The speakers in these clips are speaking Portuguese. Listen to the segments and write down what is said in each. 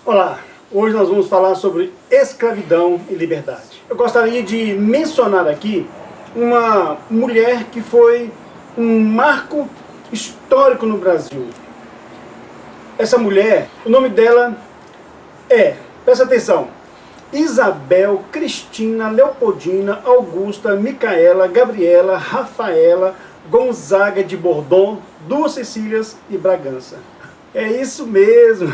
Olá, hoje nós vamos falar sobre escravidão e liberdade. Eu gostaria de mencionar aqui uma mulher que foi um marco histórico no Brasil. Essa mulher, o nome dela presta atenção, Isabel Cristina Leopoldina Augusta Micaela Gabriela Rafaela Gonzaga de Bordon, Duas Cecílias e Bragança. É isso mesmo,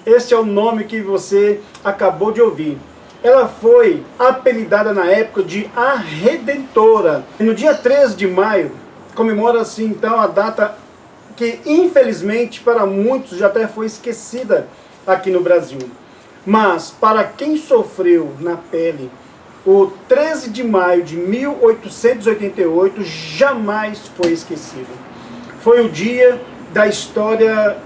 este é o nome que você acabou de ouvir. Ela foi apelidada na época de a Redentora. No dia 13 de maio, comemora-se então a data que infelizmente para muitos já até foi esquecida aqui no Brasil. Mas para quem sofreu na pele, o 13 de maio de 1888 jamais foi esquecido. Foi o dia da história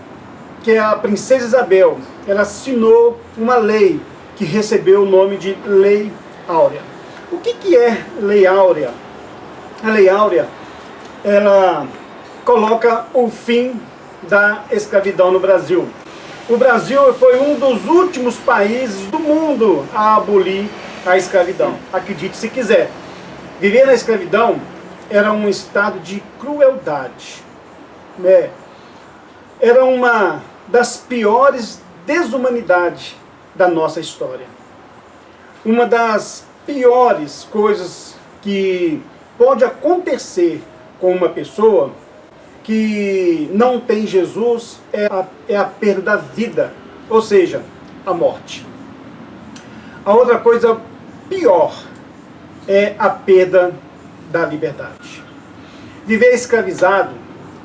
que a princesa Isabel, ela assinou uma lei que recebeu o nome de Lei Áurea. O que é Lei Áurea? A Lei Áurea, ela coloca o fim da escravidão no Brasil. O Brasil foi um dos últimos países do mundo a abolir a escravidão. Acredite se quiser. Viver na escravidão era um estado de crueldade, né? Era uma das piores desumanidades da nossa história. Uma das piores coisas que pode acontecer com uma pessoa que não tem Jesus é a perda da vida, ou seja, a morte. A outra coisa pior é a perda da liberdade. Viver escravizado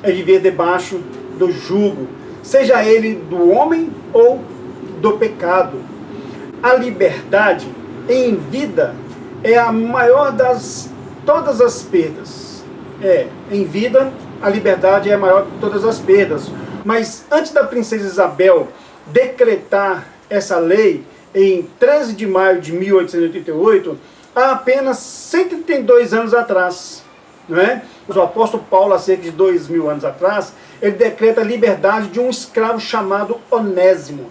é viver debaixo do jugo, seja ele do homem ou do pecado. A liberdade em vida é a maior das todas as perdas. Em vida, a liberdade é a maior de todas as perdas. Mas antes da princesa Isabel decretar essa lei, em 13 de maio de 1888, há apenas 132 anos atrás, não é? O apóstolo Paulo, há cerca de 2000 anos atrás, ele decreta a liberdade de um escravo chamado Onésimo.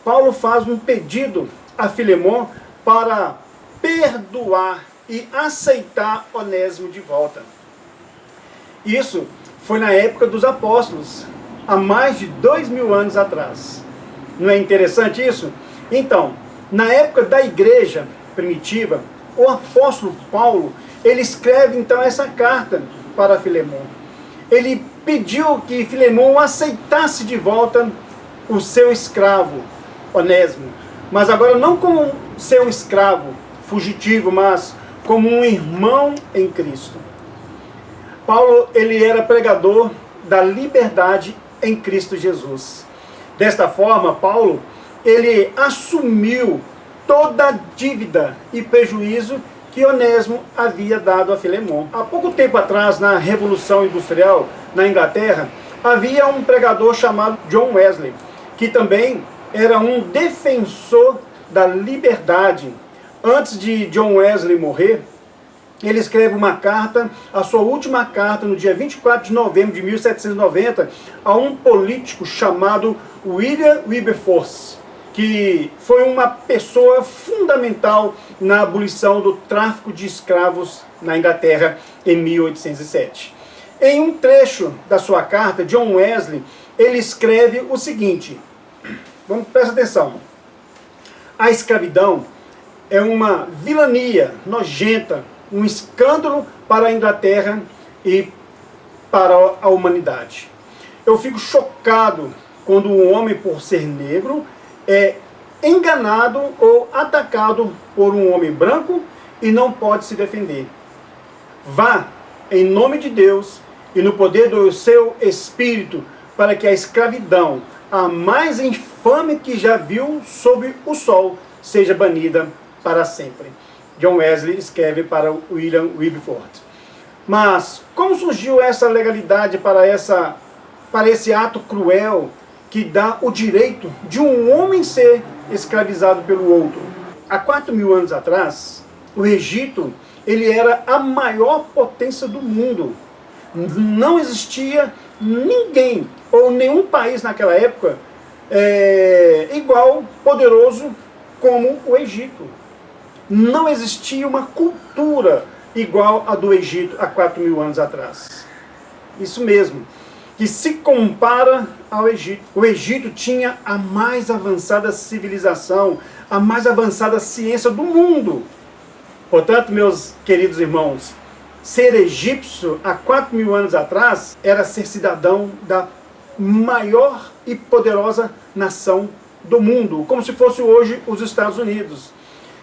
Paulo faz um pedido a Filemon para perdoar e aceitar Onésimo de volta. Isso foi na época dos apóstolos, há mais de 2000 anos atrás. Não é interessante isso? Então, na época da igreja primitiva, o apóstolo Paulo, ele escreve então essa carta para Filemon. Ele pediu que Filemon aceitasse de volta o seu escravo, Onésimo. Mas agora não como seu escravo fugitivo, mas como um irmão em Cristo. Paulo, ele era pregador da liberdade em Cristo Jesus. Desta forma, Paulo, ele assumiu toda a dívida e prejuízo que Onésimo havia dado a Filemon. Há pouco tempo atrás, na Revolução Industrial, na Inglaterra, havia um pregador chamado John Wesley, que também era um defensor da liberdade. Antes de John Wesley morrer, ele escreve uma carta, a sua última carta, no dia 24 de novembro de 1790, a um político chamado William Wilberforce, que foi uma pessoa fundamental na abolição do tráfico de escravos na Inglaterra em 1807. Em um trecho da sua carta, John Wesley, ele escreve o seguinte, presta atenção: a escravidão é uma vilania nojenta, um escândalo para a Inglaterra e para a humanidade. Eu fico chocado quando um homem, por ser negro, é enganado ou atacado por um homem branco e não pode se defender. Vá, em nome de Deus e no poder do seu Espírito, para que a escravidão, a mais infame que já viu sob o sol, seja banida para sempre. John Wesley escreve para William Wilberforce. Mas como surgiu essa legalidade para esse ato cruel que dá o direito de um homem ser escravizado pelo outro? Há 4.000 anos atrás, o Egito, ele era a maior potência do mundo. Não existia ninguém ou nenhum país naquela época igual, poderoso como o Egito. Não existia uma cultura igual a do Egito há 4.000 anos atrás. Isso mesmo, que se compara ao Egito. O Egito tinha a mais avançada civilização, a mais avançada ciência do mundo. Portanto, meus queridos irmãos, ser egípcio há 4.000 anos atrás era ser cidadão da maior e poderosa nação do mundo, como se fosse hoje os Estados Unidos.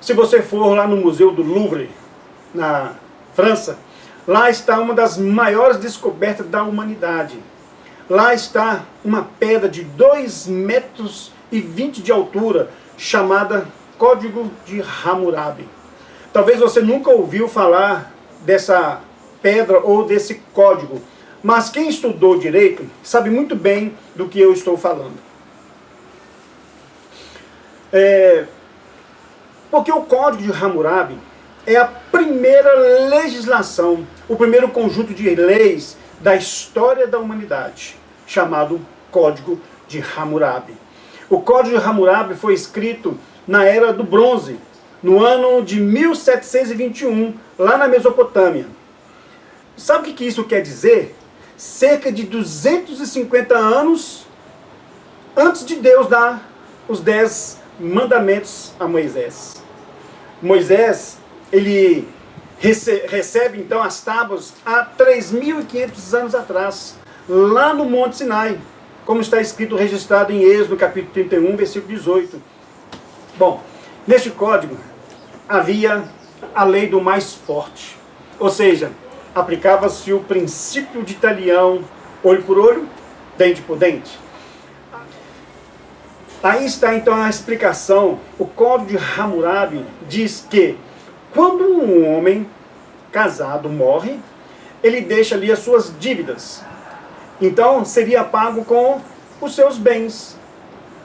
Se você for lá no Museu do Louvre, na França, lá está uma das maiores descobertas da humanidade. Lá está uma pedra de 2,20 metros de altura, chamada Código de Hammurabi. Talvez você nunca ouviu falar dessa pedra ou desse código, mas quem estudou direito sabe muito bem do que eu estou falando. Porque o Código de Hammurabi é a primeira legislação, o primeiro conjunto de leis da história da humanidade, chamado Código de Hammurabi. O Código de Hammurabi foi escrito na Era do Bronze, no ano de 1721, lá na Mesopotâmia. Sabe o que isso quer dizer? Cerca de 250 anos antes de Deus dar os 10 mandamentos a Moisés. Moisés, ele recebe então as tábuas há 3.500 anos atrás, lá no Monte Sinai, como está escrito, registrado em Êxodo, capítulo 31, versículo 18. Bom, neste código havia a lei do mais forte, ou seja, aplicava-se o princípio de talião, olho por olho, dente por dente. Aí está então a explicação. O Código de Hammurabi diz que quando um homem casado morre, ele deixa ali as suas dívidas. Então seria pago com os seus bens.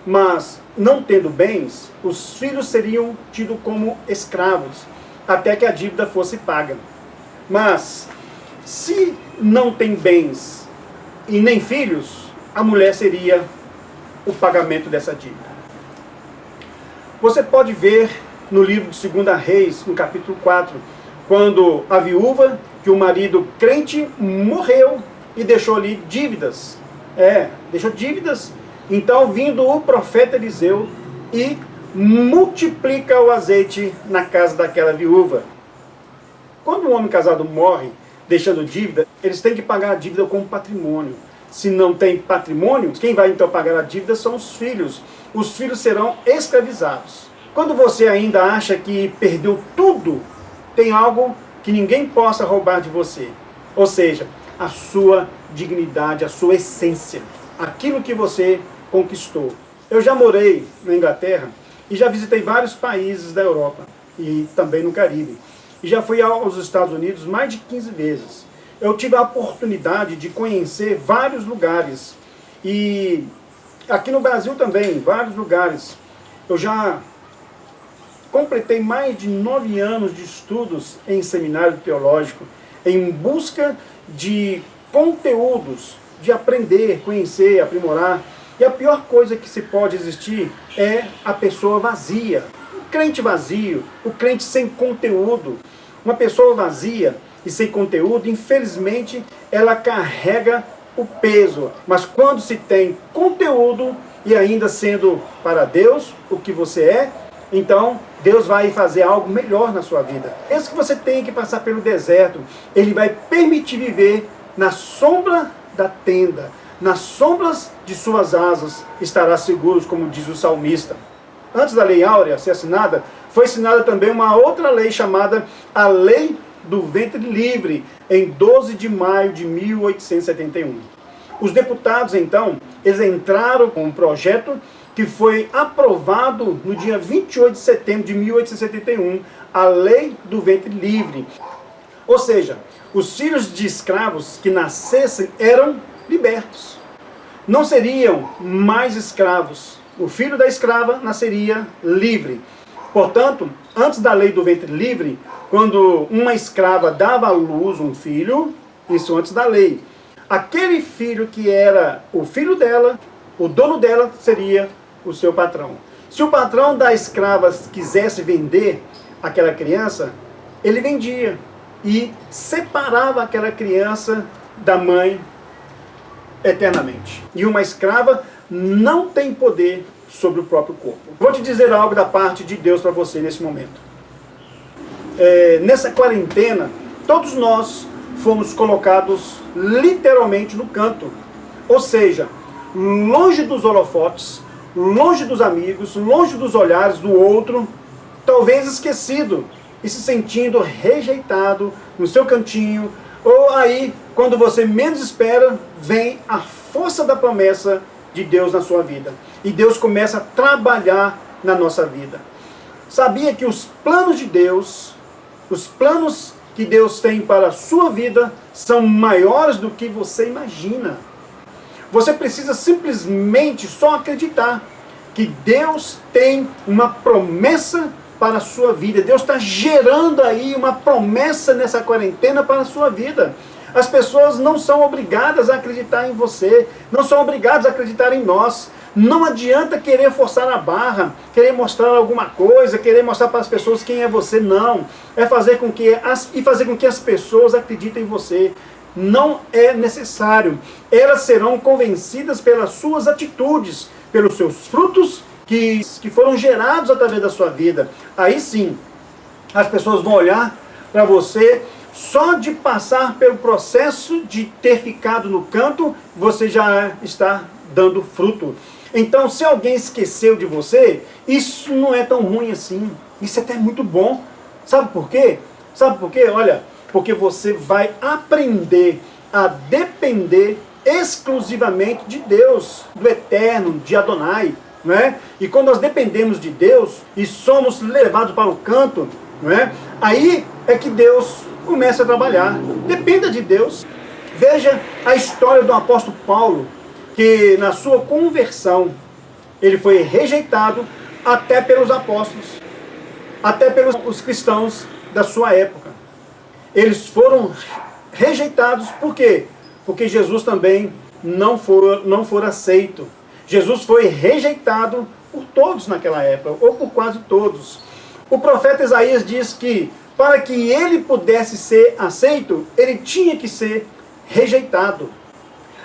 Mas não tendo bens, os filhos seriam tidos como escravos, até que a dívida fosse paga. Mas se não tem bens e nem filhos, a mulher seria o pagamento dessa dívida. Você pode ver no livro de 2 Reis, no capítulo 4, quando a viúva, que o marido crente morreu e deixou ali dívidas. Deixou dívidas. Então, vindo o profeta Eliseu e multiplica o azeite na casa daquela viúva. Quando um homem casado morre, deixando dívida, eles têm que pagar a dívida com patrimônio. Se não tem patrimônio, quem vai então pagar a dívida são os filhos. Os filhos serão escravizados. Quando você ainda acha que perdeu tudo, tem algo que ninguém possa roubar de você. Ou seja, a sua dignidade, a sua essência. Aquilo que você conquistou. Eu já morei na Inglaterra e já visitei vários países da Europa e também no Caribe. E já fui aos Estados Unidos mais de 15 vezes. Eu tive a oportunidade de conhecer vários lugares. E aqui no Brasil também, vários lugares. Eu já completei mais de 9 anos de estudos em seminário teológico, em busca de conteúdos, de aprender, conhecer, aprimorar. E a pior coisa que se pode existir é a pessoa vazia. O crente vazio, o crente sem conteúdo. Uma pessoa vazia e sem conteúdo, infelizmente, ela carrega o peso. Mas quando se tem conteúdo e ainda sendo para Deus o que você é, então Deus vai fazer algo melhor na sua vida. Mesmo que você tenha que passar pelo deserto, Ele vai permitir viver na sombra da tenda. Nas sombras de suas asas estará seguros, como diz o salmista. Antes da Lei Áurea ser assinada, foi assinada também uma outra lei chamada a Lei do Ventre Livre, em 12 de maio de 1871. Os deputados, então, eles entraram com um projeto que foi aprovado no dia 28 de setembro de 1871, a Lei do Ventre Livre. Ou seja, os filhos de escravos que nascessem eram libertos. Não seriam mais escravos. O filho da escrava nasceria livre. Portanto, antes da lei do ventre livre, quando uma escrava dava à luz um filho, isso antes da lei, aquele filho que era o filho dela, O dono dela seria o seu patrão. Se o patrão da escrava quisesse vender aquela criança, ele vendia e separava aquela criança da mãe eternamente. E uma escrava não tem poder sobre o próprio corpo. Vou te dizer algo da parte de Deus para você nesse momento. Nessa quarentena, todos nós fomos colocados literalmente no canto. Ou seja, longe dos holofotes, longe dos amigos, longe dos olhares do outro, talvez esquecido e se sentindo rejeitado no seu cantinho, ou aí, quando você menos espera, vem a força da promessa de Deus na sua vida. E Deus começa a trabalhar na nossa vida. Sabia que os planos de Deus, os planos que Deus tem para a sua vida, são maiores do que você imagina. Você precisa simplesmente só acreditar que Deus tem uma promessa para a sua vida. Deus está gerando aí uma promessa nessa quarentena para a sua vida. As pessoas não são obrigadas a acreditar em você, não são obrigadas a acreditar em nós. Não adianta querer forçar a barra, querer mostrar alguma coisa, querer mostrar para as pessoas quem é você, não. É fazer com que as pessoas acreditem em você. Não é necessário. Elas serão convencidas pelas suas atitudes, pelos seus frutos que foram gerados através da sua vida. Aí sim, as pessoas vão olhar para você. Só de passar pelo processo de ter ficado no canto, você já está dando fruto. Então, se alguém esqueceu de você, isso não é tão ruim assim. Isso é até muito bom. Sabe por quê? Sabe por quê? Olha, porque você vai aprender a depender exclusivamente de Deus, do Eterno, de Adonai, não é? E quando nós dependemos de Deus e somos levados para o canto, não é? Aí é que Deus começa a trabalhar. Dependa de Deus. Veja a história do apóstolo Paulo, que na sua conversão, ele foi rejeitado até pelos apóstolos, até pelos cristãos da sua época. Eles foram rejeitados, por quê? Porque Jesus também não for aceito. Jesus foi rejeitado por todos naquela época, ou por quase todos. O profeta Isaías diz que para que ele pudesse ser aceito, ele tinha que ser rejeitado.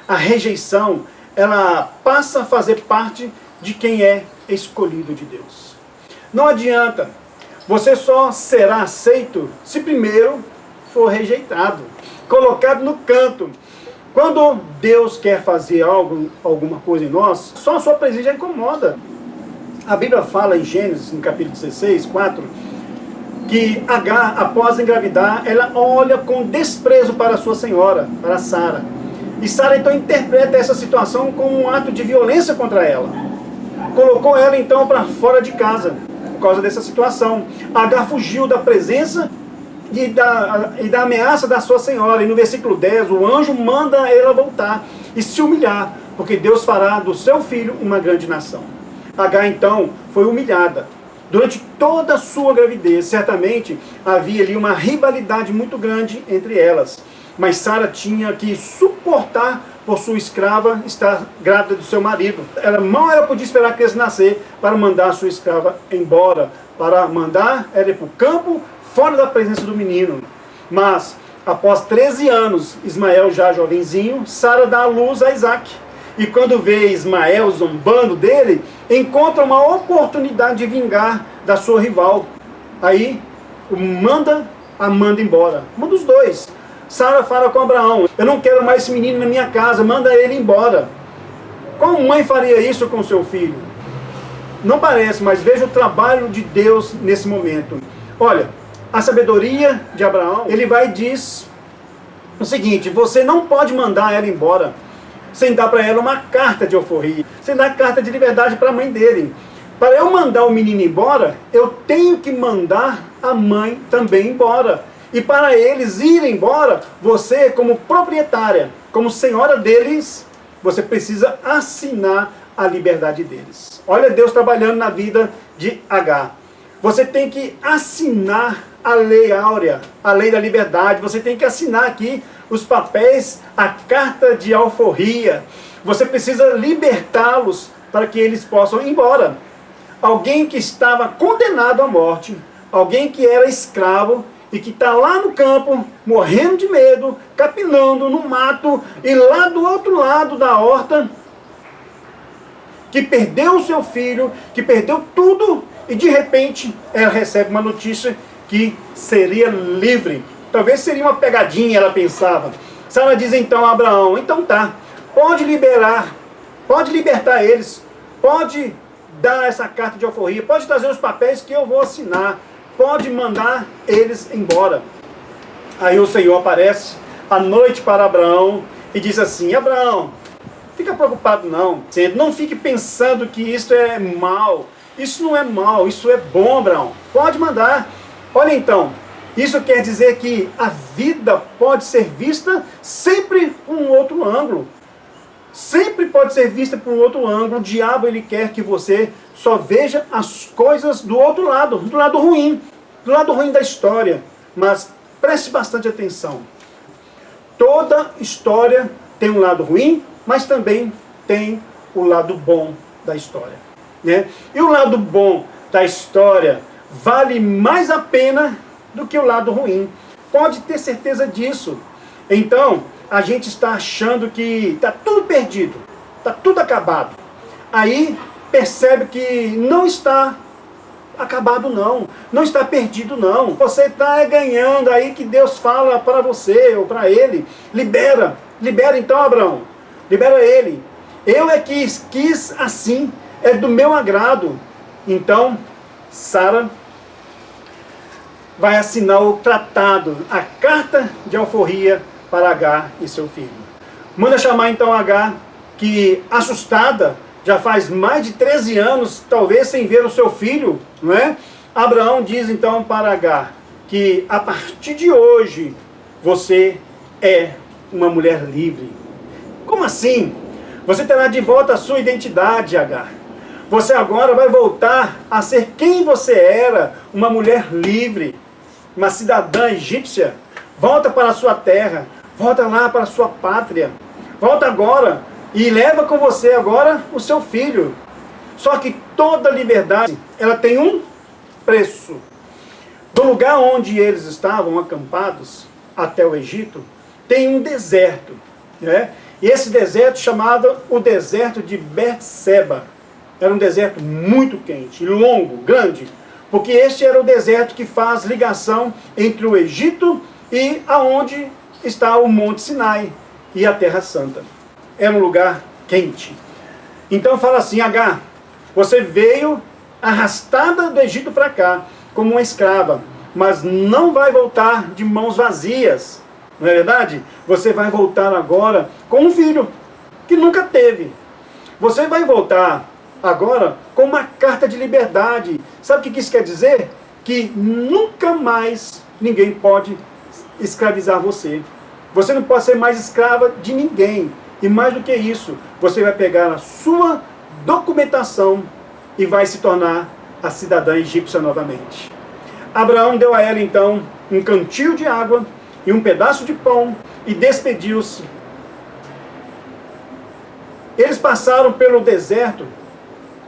A rejeição, ela passa a fazer parte de quem é escolhido de Deus. Não adianta, você só será aceito se primeiro for rejeitado, colocado no canto. Quando Deus quer fazer alguma coisa em nós, só a sua presença já incomoda. A Bíblia fala em Gênesis, no capítulo 16, 4, que Agar, após engravidar, ela olha com desprezo para a sua senhora, para Sara. E Sara então interpreta essa situação como um ato de violência contra ela. Colocou ela então para fora de casa, por causa dessa situação. Agar fugiu da presença e da ameaça da sua senhora. E no versículo 10, o anjo manda ela voltar e se humilhar, porque Deus fará do seu filho uma grande nação. Agar então foi humilhada. Durante toda a sua gravidez, certamente havia ali uma rivalidade muito grande entre elas. Mas Sara tinha que suportar por sua escrava estar grávida do seu marido. Ela podia esperar a criança nascer para mandar a sua escrava embora, para mandar ela ir para o campo, fora da presença do menino. Mas, após 13 anos, Ismael já jovenzinho, Sara dá à luz a Isaac. E quando vê Ismael zombando dele, encontra uma oportunidade de vingar da sua rival. Aí, manda embora. Manda os dois. Sara fala com Abraão: eu não quero mais esse menino na minha casa, manda ele embora. Qual mãe faria isso com seu filho? Não parece, mas veja o trabalho de Deus nesse momento. Olha, a sabedoria de Abraão, ele vai e diz o seguinte: você não pode mandar ela embora sem dar para ela uma carta de alforria, sem dar carta de liberdade para a mãe dele. Para eu mandar o menino embora, eu tenho que mandar a mãe também embora. E para eles irem embora, você, como proprietária, como senhora deles, você precisa assinar a liberdade deles. Olha Deus trabalhando na vida de Agar. Você tem que assinar a lei áurea, a lei da liberdade. Você tem que assinar aqui os papéis, a carta de alforria. Você precisa libertá-los para que eles possam ir embora. Alguém que estava condenado à morte, alguém que era escravo e que está lá no campo, morrendo de medo, capinando no mato, e lá do outro lado da horta, que perdeu o seu filho, que perdeu tudo, e de repente ela recebe uma notícia que seria livre. Talvez seria uma pegadinha, ela pensava. Sara diz então a Abraão, então tá, pode libertar eles, pode dar essa carta de alforria, pode trazer os papéis que eu vou assinar, pode mandar eles embora. Aí o Senhor aparece à noite para Abraão e diz assim, Abraão, fica preocupado não fique pensando que isso é mal, isso não é mal, isso é bom, Abraão, pode mandar. Olha então, isso quer dizer que a vida pode ser vista sempre por um outro ângulo. Sempre pode ser vista por um outro ângulo. O diabo ele quer que você só veja as coisas do outro lado, do lado ruim da história. Mas preste bastante atenção. Toda história tem um lado ruim, mas também tem o lado bom da história, né? E o lado bom da história vale mais a pena do que o lado ruim. Pode ter certeza disso. Então, a gente está achando que está tudo perdido, está tudo acabado. Aí percebe que não está acabado não está perdido não. Você está ganhando aí que Deus fala para você ou para ele. Libera então Abraão, libera ele. Eu é que quis assim, é do meu agrado. Então, Sara vai assinar o tratado, a carta de alforria para Agar e seu filho. Manda chamar então Agar, que assustada, já faz mais de 13 anos, talvez sem ver o seu filho, não é? Abraão diz então para Agar, que a partir de hoje, você é uma mulher livre. Como assim? Você terá de volta a sua identidade, Agar. Você agora vai voltar a ser quem você era, uma mulher livre, uma cidadã egípcia. Volta para a sua terra, volta lá para a sua pátria. Volta agora e leva com você agora o seu filho. Só que toda liberdade, ela tem um preço. Do lugar onde eles estavam acampados, até o Egito, tem um deserto, né? E esse deserto chamado o deserto de Berseba. Era um deserto muito quente, longo, grande, porque este era o deserto que faz ligação entre o Egito e aonde está o Monte Sinai e a Terra Santa. Era um lugar quente. Então fala assim, Agar, você veio arrastada do Egito para cá, como uma escrava, mas não vai voltar de mãos vazias, não é verdade? Você vai voltar agora com um filho que nunca teve. Você vai voltar agora com uma carta de liberdade. Sabe o que isso quer dizer? Que nunca mais ninguém pode escravizar você. Você não pode ser mais escrava de ninguém. E mais do que isso, você vai pegar a sua documentação e vai se tornar a cidadã egípcia novamente. Abraão deu a ela então um cantil de água e um pedaço de pão e despediu-se. Eles passaram pelo deserto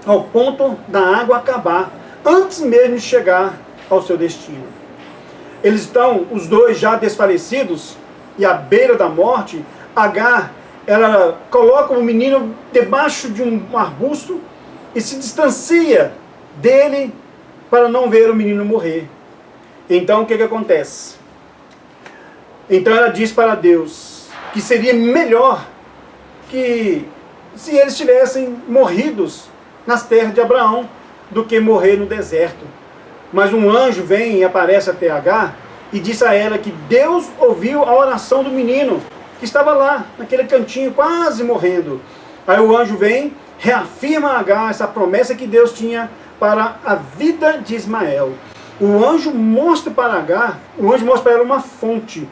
ao ponto da água acabar, antes mesmo de chegar ao seu destino. Eles estão, os dois já desfalecidos e à beira da morte. Agar, ela coloca o menino debaixo de um arbusto e se distancia dele para não ver o menino morrer. Então o que acontece? Então ela diz para Deus que seria melhor que se eles tivessem morridos nas terras de Abraão do que morrer no deserto. Mas um anjo vem e aparece até Agar e diz a ela que Deus ouviu a oração do menino que estava lá, naquele cantinho, quase morrendo. Aí o anjo vem, reafirma a Agar essa promessa que Deus tinha para a vida de Ismael. O anjo mostra para Agar, o anjo mostra para ela uma fonte.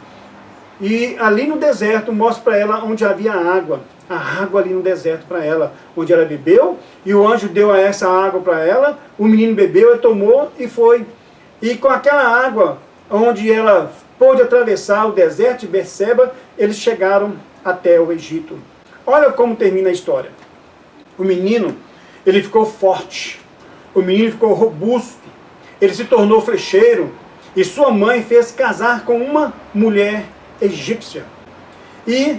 E ali no deserto mostra para ela onde havia água. A água ali no deserto para ela, onde ela bebeu, e o anjo deu essa água para ela, o menino bebeu, ele tomou e foi. E com aquela água, onde ela pôde atravessar o deserto de Berseba, eles chegaram até o Egito. Olha como termina a história. O menino, ele ficou forte. O menino ficou robusto. Ele se tornou flecheiro. E sua mãe fez casar com uma mulher egípcia. E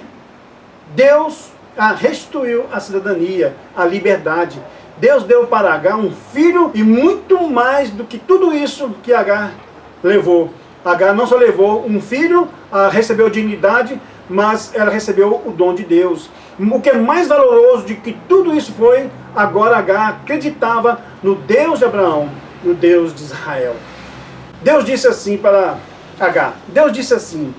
Deus restituiu a cidadania, a liberdade. Deus deu para Agar um filho e muito mais do que tudo isso que Agar levou. Agar não só levou um filho, recebeu dignidade, mas ela recebeu o dom de Deus. O que é mais valoroso de que tudo isso foi, agora Agar acreditava no Deus de Abraão, no Deus de Israel. Deus disse assim para Agar, Deus disse assim: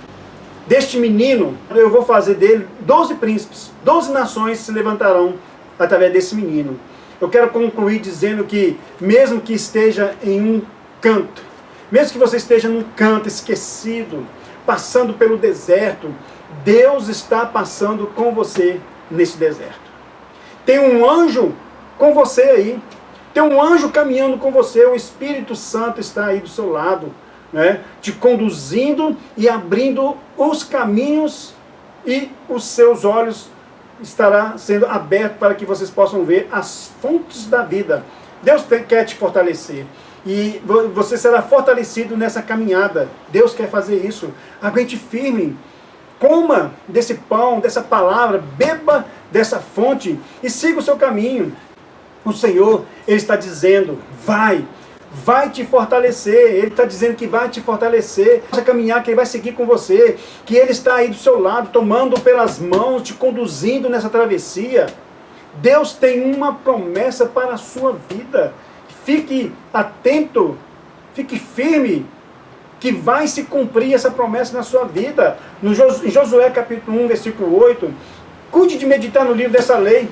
deste menino eu vou fazer dele 12 príncipes, 12 nações se levantarão através desse menino. Eu quero concluir dizendo que, mesmo que esteja em um canto, mesmo que você esteja num canto esquecido, passando pelo deserto, Deus está passando com você nesse deserto. Tem um anjo com você aí, tem um anjo caminhando com você, o Espírito Santo está aí do seu lado, né, te conduzindo e abrindo os caminhos, e os seus olhos estará sendo aberto para que vocês possam ver as fontes da vida. Deus quer te fortalecer. E você será fortalecido nessa caminhada. Deus quer fazer isso. Aguente firme. Coma desse pão, dessa palavra. Beba dessa fonte e siga o seu caminho. O Senhor, Ele está dizendo, vai te fortalecer. Ele está dizendo que vai te fortalecer. Vai caminhar, que Ele vai seguir com você. Que Ele está aí do seu lado, tomando pelas mãos, te conduzindo nessa travessia. Deus tem uma promessa para a sua vida. Fique atento, fique firme, que vai se cumprir essa promessa na sua vida. Em Josué capítulo 1, versículo 8, cuide de meditar no livro dessa lei.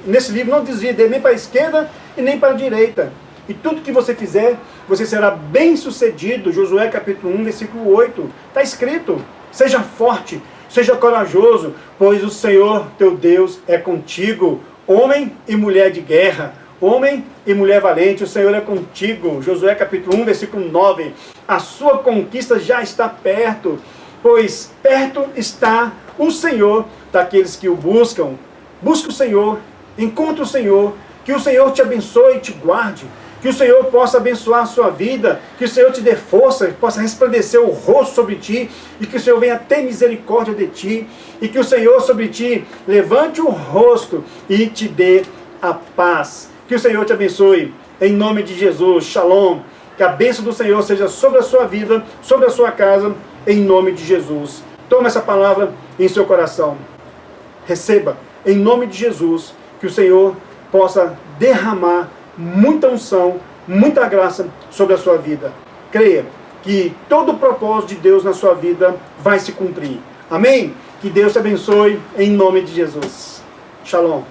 Nesse livro não desvie dele nem para a esquerda e nem para a direita. E tudo que você fizer, você será bem sucedido. Josué capítulo 1, versículo 8. Está escrito, seja forte, seja corajoso, pois o Senhor teu Deus é contigo. Homem e mulher de guerra, homem e mulher valente, o Senhor é contigo. Josué capítulo 1, versículo 9. A sua conquista já está perto, pois perto está o Senhor daqueles que o buscam. Busque o Senhor, encontre o Senhor, que o Senhor te abençoe e te guarde. Que o Senhor possa abençoar a sua vida, que o Senhor te dê força, que possa resplandecer o rosto sobre ti, e que o Senhor venha ter misericórdia de ti, e que o Senhor sobre ti levante o rosto e te dê a paz. Que o Senhor te abençoe, em nome de Jesus. Shalom. Que a bênção do Senhor seja sobre a sua vida, sobre a sua casa, em nome de Jesus. Toma essa palavra em seu coração. Receba, em nome de Jesus, que o Senhor possa derramar muita unção, muita graça sobre a sua vida. Creia que todo o propósito de Deus na sua vida vai se cumprir. Amém? Que Deus te abençoe em nome de Jesus. Shalom.